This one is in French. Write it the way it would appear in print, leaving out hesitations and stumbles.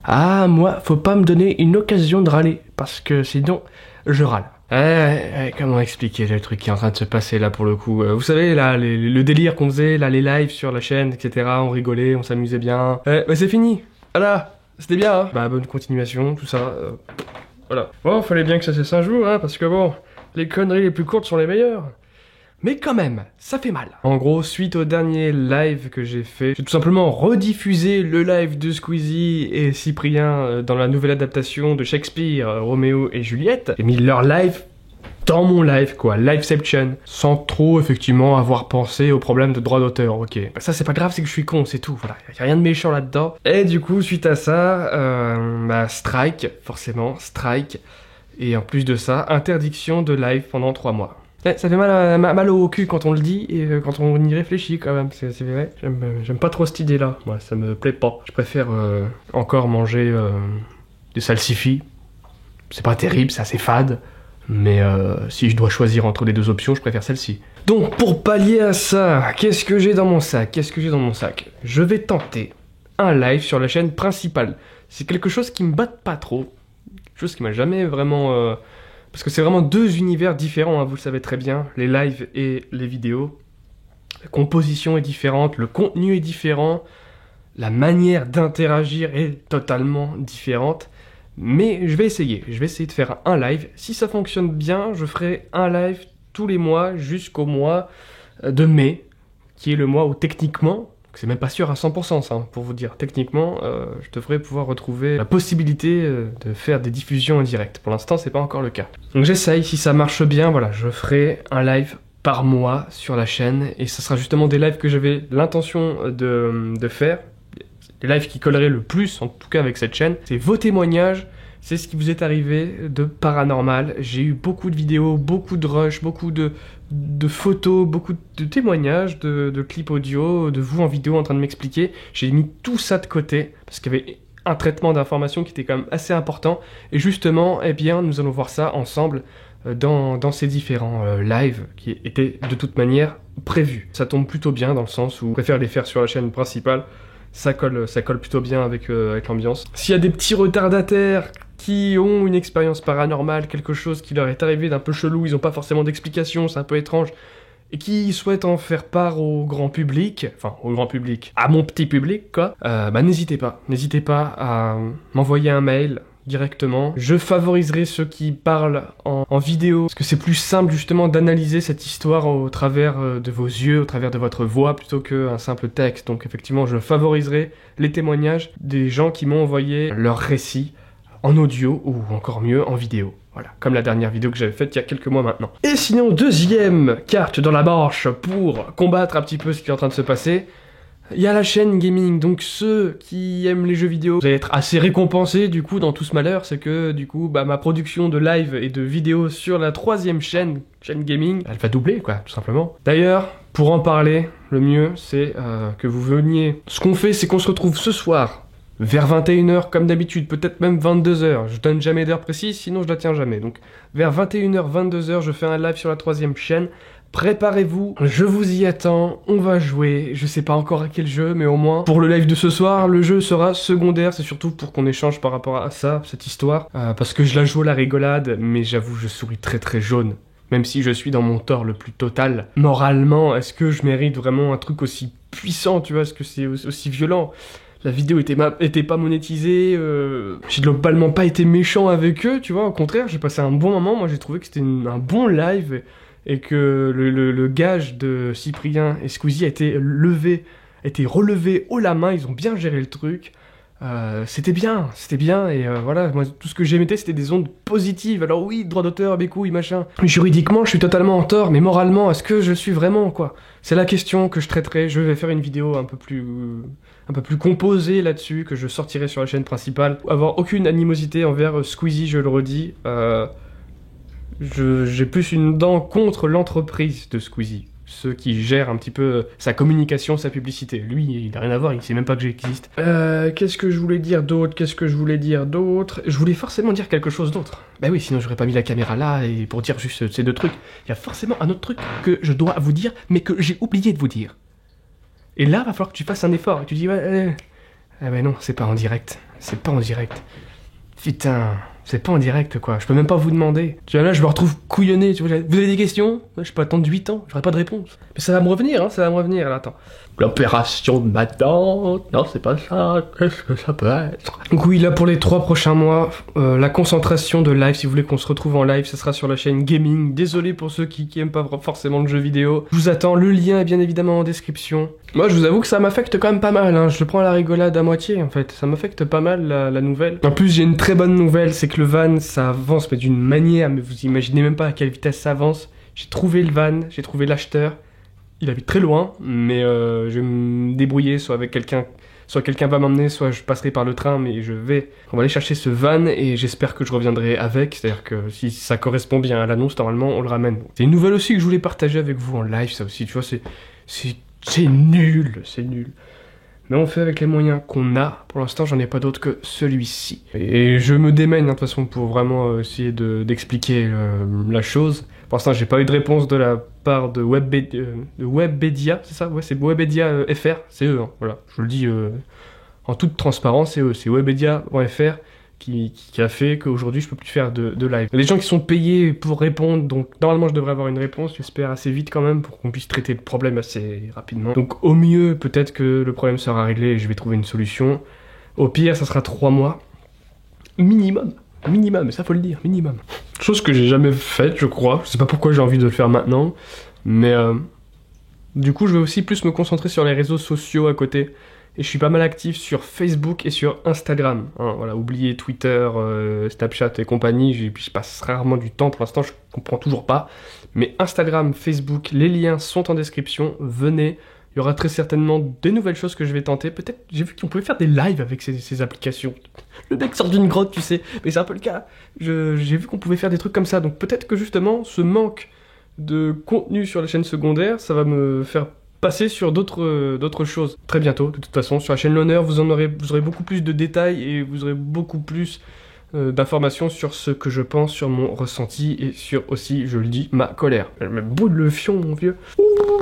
Ah, moi, faut pas me donner une occasion de râler, parce que sinon, je râle. Comment expliquer le truc qui est en train de se passer là pour le coup? Vous savez, là, le délire qu'on faisait, là, les lives sur la chaîne, etc. On rigolait, on s'amusait bien. Bah c'est fini. Voilà, c'était bien, hein. Bah bonne continuation, tout ça. Voilà. Bon, fallait bien que ça cesse un jour, hein, parce que bon, les conneries les plus courtes sont les meilleures. Mais quand même, ça fait mal. En gros, suite au dernier live que j'ai fait, j'ai tout simplement rediffusé le live de Squeezie et Cyprien dans la nouvelle adaptation de Shakespeare, Roméo et Juliette. J'ai mis leur live dans mon live, quoi, Liveception, sans trop, effectivement, avoir pensé aux problèmes de droit d'auteur, ok. Ça, c'est pas grave, c'est que je suis con, c'est tout, voilà, y a rien de méchant là-dedans. Et du coup, suite à ça, bah, strike, forcément, strike, et en plus de ça, interdiction de live pendant 3 mois. Ça fait mal au cul quand on le dit et quand on y réfléchit quand même, c'est vrai. J'aime pas trop cette idée-là, moi, ça me plaît pas. Je préfère encore manger des salsifis. C'est pas terrible, c'est assez fade, mais si je dois choisir entre les deux options, je préfère celle-ci. Donc pour pallier à ça, qu'est-ce que j'ai dans mon sac? Je vais tenter un live sur la chaîne principale. C'est quelque chose qui me batte pas trop, quelque chose qui m'a jamais vraiment... Parce que c'est vraiment deux univers différents, hein, vous le savez très bien, les lives et les vidéos. La composition est différente, le contenu est différent, la manière d'interagir est totalement différente. Mais je vais essayer de faire un live. Si ça fonctionne bien, je ferai un live tous les mois jusqu'au mois de mai, qui est le mois où techniquement... C'est même pas sûr à 100% ça, pour vous dire. Techniquement, je devrais pouvoir retrouver la possibilité de faire des diffusions en direct. Pour l'instant, c'est pas encore le cas. Donc j'essaye, si ça marche bien, voilà, je ferai un live par mois sur la chaîne. Et ce sera justement des lives que j'avais l'intention de faire. Les lives qui colleraient le plus, en tout cas avec cette chaîne. C'est vos témoignages, c'est ce qui vous est arrivé de paranormal. J'ai eu beaucoup de vidéos, beaucoup de rushs, beaucoup de photos, beaucoup de témoignages, de clips audio, de vous en vidéo en train de m'expliquer. J'ai mis tout ça de côté, parce qu'il y avait un traitement d'information qui était quand même assez important. Et justement, eh bien, nous allons voir ça ensemble dans ces différents lives qui étaient de toute manière prévus. Ça tombe plutôt bien dans le sens où je préfère les faire sur la chaîne principale. Ça colle plutôt bien avec l'ambiance. S'il y a des petits retardataires qui ont une expérience paranormale, quelque chose qui leur est arrivé d'un peu chelou, ils n'ont pas forcément d'explication, c'est un peu étrange, et qui souhaitent en faire part au grand public, enfin au grand public, à mon petit public quoi, bah n'hésitez pas à m'envoyer un mail directement. Je favoriserai ceux qui parlent en vidéo, parce que c'est plus simple justement d'analyser cette histoire au travers de vos yeux, au travers de votre voix, plutôt qu'un simple texte. Donc effectivement, je favoriserai les témoignages des gens qui m'ont envoyé leur récit en audio, ou encore mieux, en vidéo. Voilà, comme la dernière vidéo que j'avais faite il y a quelques mois maintenant. Et sinon, deuxième carte dans la manche pour combattre un petit peu ce qui est en train de se passer, il y a la chaîne gaming. Donc ceux qui aiment les jeux vidéo, vous allez être assez récompensés du coup dans tout ce malheur. C'est que du coup, bah, ma production de live et de vidéos sur la troisième chaîne gaming, elle va doubler quoi, tout simplement. D'ailleurs, pour en parler, le mieux c'est que vous veniez. Ce qu'on fait, c'est qu'on se retrouve ce soir, vers 21h comme d'habitude, peut-être même 22h. Je donne jamais d'heure précise, sinon je la tiens jamais. Donc vers 21h, 22h, je fais un live sur la troisième chaîne. Préparez-vous, je vous y attends, on va jouer. Je sais pas encore à quel jeu, mais au moins pour le live de ce soir, le jeu sera secondaire. C'est surtout pour qu'on échange par rapport à ça, cette histoire. Parce que je la joue à la rigolade, mais j'avoue, je souris très très jaune. Même si je suis dans mon tort le plus total. Moralement, est-ce que je mérite vraiment un truc aussi puissant, tu vois? Est-ce que c'est aussi violent? La vidéo était pas monétisée, j'ai globalement pas été méchant avec eux, tu vois, au contraire, j'ai passé un bon moment, moi j'ai trouvé que c'était un bon live, et que le gage de Cyprien et Squeezie a été relevé haut la main, ils ont bien géré le truc, c'était bien, et voilà, moi tout ce que j'émettais c'était des ondes positives. Alors oui, droit d'auteur, mes couilles, machin. Juridiquement, je suis totalement en tort, mais moralement, est-ce que je le suis vraiment, quoi? C'est la question que je traiterai. Je vais faire une vidéo un peu plus composée là-dessus, que je sortirai sur la chaîne principale. Avoir aucune animosité envers Squeezie, je le redis. J'ai plus une dent contre l'entreprise de Squeezie. Ceux qui gèrent un petit peu sa communication, sa publicité. Lui, il n'a rien à voir, il sait même pas que j'existe. Qu'est-ce que je voulais dire d'autre? Je voulais forcément dire quelque chose d'autre. Bah oui, sinon j'aurais pas mis la caméra là et pour dire juste ces deux trucs. Il y a forcément un autre truc que je dois vous dire, mais que j'ai oublié de vous dire. Et là, va falloir que tu fasses un effort. Et tu dis, ouais, ben non, c'est pas en direct. c'est pas en direct. Putain, c'est pas en direct quoi, je peux même pas vous demander. Tu vois, là je me retrouve couillonné, tu vois, vous avez des questions? Je peux attendre 8 ans, j'aurai pas de réponse. Mais ça va me revenir, hein, ça va me revenir, là, attends. L'opération de ma tante, non c'est pas ça, qu'est-ce que ça peut être? Donc oui, là pour les 3 prochains mois, la concentration de live, si vous voulez qu'on se retrouve en live, ça sera sur la chaîne Gaming. Désolé pour ceux qui aiment pas forcément le jeu vidéo. Je vous attends, le lien est bien évidemment en description. Moi je vous avoue que ça m'affecte quand même pas mal, hein. Je le prends à la rigolade à moitié en fait, ça m'affecte pas mal la nouvelle. En plus j'ai une très bonne nouvelle, c'est que le van ça avance mais d'une manière, mais vous imaginez même pas à quelle vitesse ça avance. J'ai trouvé le van, j'ai trouvé l'acheteur. Il habite très loin, mais je vais me débrouiller, soit avec quelqu'un, soit quelqu'un va m'emmener, soit je passerai par le train, mais on va aller chercher ce van et j'espère que je reviendrai avec, c'est-à-dire que si ça correspond bien à l'annonce, normalement on le ramène. C'est une nouvelle aussi que je voulais partager avec vous en live, ça aussi, tu vois, c'est nul, c'est nul. Mais on fait avec les moyens qu'on a. Pour l'instant, j'en ai pas d'autre que celui-ci. Et je me démène, hein, de toute façon, pour vraiment essayer d'expliquer la chose. Pour l'instant, j'ai pas eu de réponse de la part de Webedia, c'est ça? Ouais, c'est Webedia FR, c'est eux, hein, voilà. Je le dis en toute transparence, c'est eux, c'est Webedia.fr qui a fait qu'aujourd'hui je peux plus faire de live. Il y a des gens qui sont payés pour répondre, donc normalement je devrais avoir une réponse, j'espère assez vite quand même, pour qu'on puisse traiter le problème assez rapidement. Donc au mieux, peut-être que le problème sera réglé et je vais trouver une solution. Au pire, ça sera 3 mois. Minimum. Minimum, ça faut le dire, minimum. Chose que j'ai jamais faite, je crois. Je sais pas pourquoi j'ai envie de le faire maintenant, mais du coup je vais aussi plus me concentrer sur les réseaux sociaux à côté. Et je suis pas mal actif sur Facebook et sur Instagram. Hein, voilà, oubliez Twitter, Snapchat et compagnie, je passe rarement du temps pour l'instant, je comprends toujours pas. Mais Instagram, Facebook, les liens sont en description, venez. Il y aura très certainement des nouvelles choses que je vais tenter. Peut-être, j'ai vu qu'on pouvait faire des lives avec ces applications. Le mec sort d'une grotte, tu sais, mais c'est un peu le cas. J'ai vu qu'on pouvait faire des trucs comme ça, donc peut-être que justement, ce manque de contenu sur les chaînes secondaires, ça va me faire passer sur d'autres choses très bientôt. De toute façon, sur la chaîne L'Honneur, vous aurez beaucoup plus de détails et vous aurez beaucoup plus d'informations sur ce que je pense, sur mon ressenti et sur aussi, je le dis, ma colère. Elle me brûle le fion, mon vieux. Ouh.